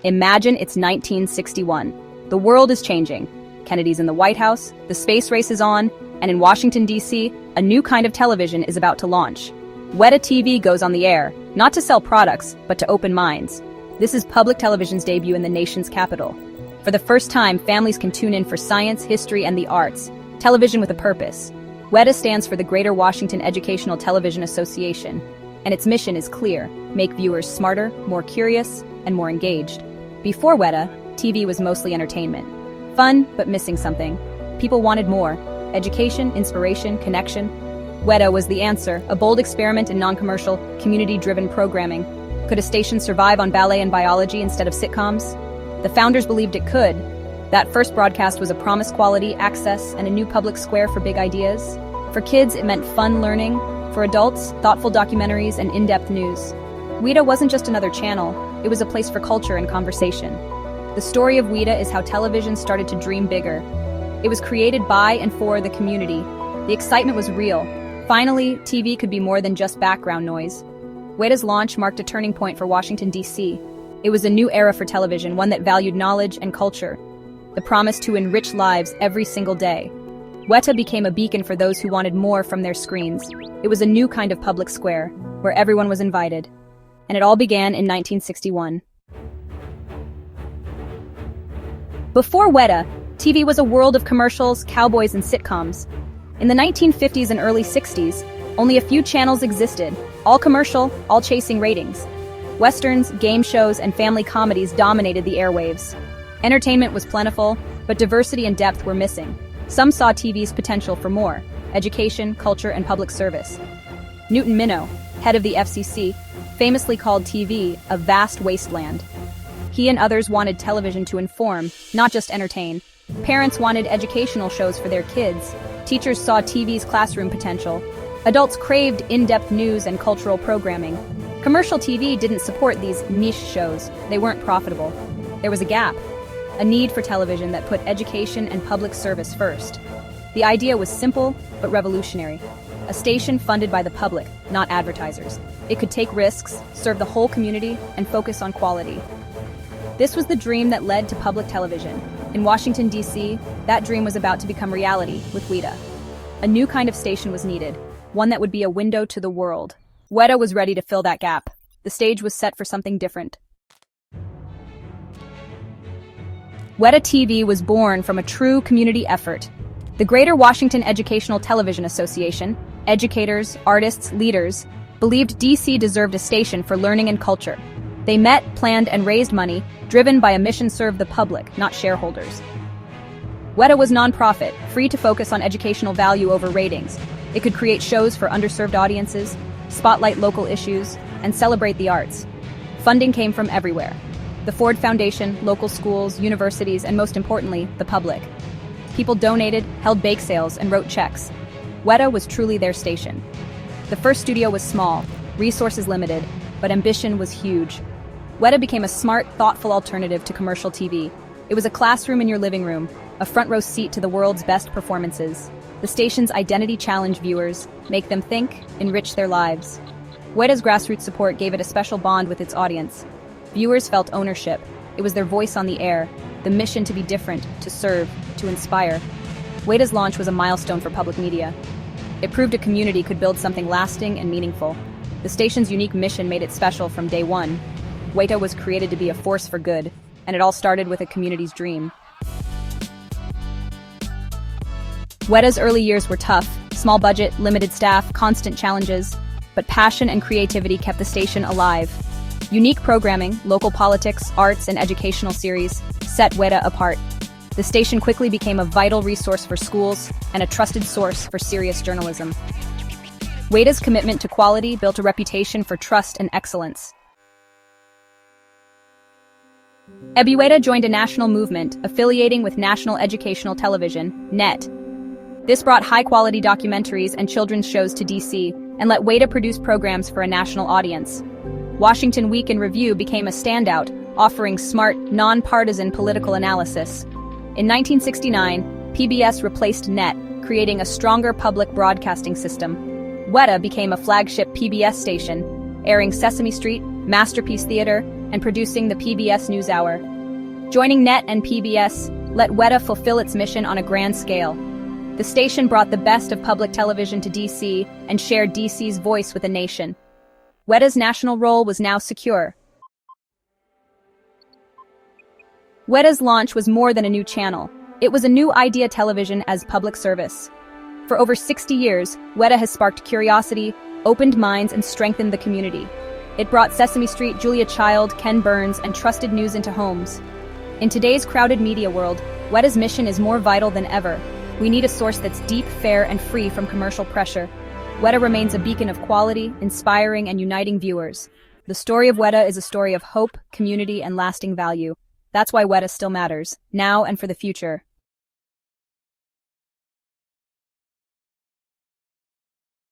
Imagine it's 1961. The world is changing. Kennedy's in the White House, the space race is on, and in Washington, D.C., a new kind of television is about to launch. WETA-TV goes on the air, not to sell products, but to open minds. This is public television's debut in the nation's capital. For the first time, families can tune in for science, history, and the arts. Television with a purpose. WETA stands for the Greater Washington Educational Television Association, and its mission is clear: make viewers smarter, more curious, and more engaged. Before WETA, TV was mostly entertainment. Fun, but missing something. People wanted more. Education, inspiration, connection. WETA was the answer, a bold experiment in non-commercial, community-driven programming. Could a station survive on ballet and biology instead of sitcoms? The founders believed it could. That first broadcast was a promised quality, access, and a new public square for big ideas. For kids, it meant fun learning. For adults, thoughtful documentaries and in-depth news. WETA wasn't just another channel, it was a place for culture and conversation. The story of WETA is how television started to dream bigger. It was created by and for the community. The excitement was real. Finally, TV could be more than just background noise. WETA's launch marked a turning point for Washington, D.C. It was a new era for television, one that valued knowledge and culture. The promise to enrich lives every single day. WETA became a beacon for those who wanted more from their screens. It was a new kind of public square, where everyone was invited. And it all began in 1961. Before WETA, TV was a world of commercials, cowboys, and sitcoms. In the 1950s and early 60s, only a few channels existed, all commercial, all chasing ratings. Westerns, game shows, and family comedies dominated the airwaves. Entertainment was plentiful, but diversity and depth were missing. Some saw TV's potential for more: education, culture, and public service. Newton Minow, head of the FCC, famously called TV a vast wasteland. He and others wanted television to inform, not just entertain. Parents wanted educational shows for their kids. Teachers saw TV's classroom potential. Adults craved in-depth news and cultural programming. Commercial TV didn't support these niche shows. They weren't profitable. There was a gap, a need for television that put education and public service first. The idea was simple but revolutionary. A station funded by the public, not advertisers. It could take risks, serve the whole community, and focus on quality. This was the dream that led to public television. In Washington, D.C., that dream was about to become reality with WETA. A new kind of station was needed, one that would be a window to the world. WETA was ready to fill that gap. The stage was set for something different. WETA-TV was born from a true community effort. The Greater Washington Educational Television Association, educators, artists, leaders, believed D.C. deserved a station for learning and culture. They met, planned, and raised money, driven by a mission to serve the public, not shareholders. WETA was nonprofit, free to focus on educational value over ratings. It could create shows for underserved audiences, spotlight local issues, and celebrate the arts. Funding came from everywhere: the Ford Foundation, local schools, universities, and most importantly, the public. People donated, held bake sales, and wrote checks. WETA was truly their station. The first studio was small, resources limited, but ambition was huge. WETA became a smart, thoughtful alternative to commercial TV. It was a classroom in your living room, a front-row seat to the world's best performances. The station's identity challenged viewers, make them think, enrich their lives. WETA's grassroots support gave it a special bond with its audience. Viewers felt ownership. It was their voice on the air, the mission to be different, to serve, to inspire. WETA's launch was a milestone for public media. It proved a community could build something lasting and meaningful. The station's unique mission made it special from day one. WETA was created to be a force for good, and it all started with a community's dream. WETA's early years were tough: small budget, limited staff, constant challenges. But passion and creativity kept the station alive. Unique programming, local politics, arts, and educational series set WETA apart. The station quickly became a vital resource for schools and a trusted source for serious journalism. WETA's commitment to quality built a reputation for trust and excellence. WETA joined a national movement, affiliating with National Educational Television, NET. This brought high-quality documentaries and children's shows to D.C. and let WETA produce programs for a national audience. Washington Week in Review became a standout, offering smart, non-partisan political analysis. In 1969, PBS replaced NET, creating a stronger public broadcasting system. WETA became a flagship PBS station, airing Sesame Street, Masterpiece Theater, and producing the PBS NewsHour. Joining NET and PBS let WETA fulfill its mission on a grand scale. The station brought the best of public television to DC and shared DC's voice with the nation. WETA's national role was now secure. WETA's launch was more than a new channel. It was a new idea television as public service. For over 60 years, WETA has sparked curiosity, opened minds, and strengthened the community. It brought Sesame Street, Julia Child, Ken Burns, and trusted news into homes. In today's crowded media world, WETA's mission is more vital than ever. We need a source that's deep, fair, and free from commercial pressure. WETA remains a beacon of quality, inspiring, and uniting viewers. The story of WETA is a story of hope, community, and lasting value. That's why WETA still matters, now and for the future.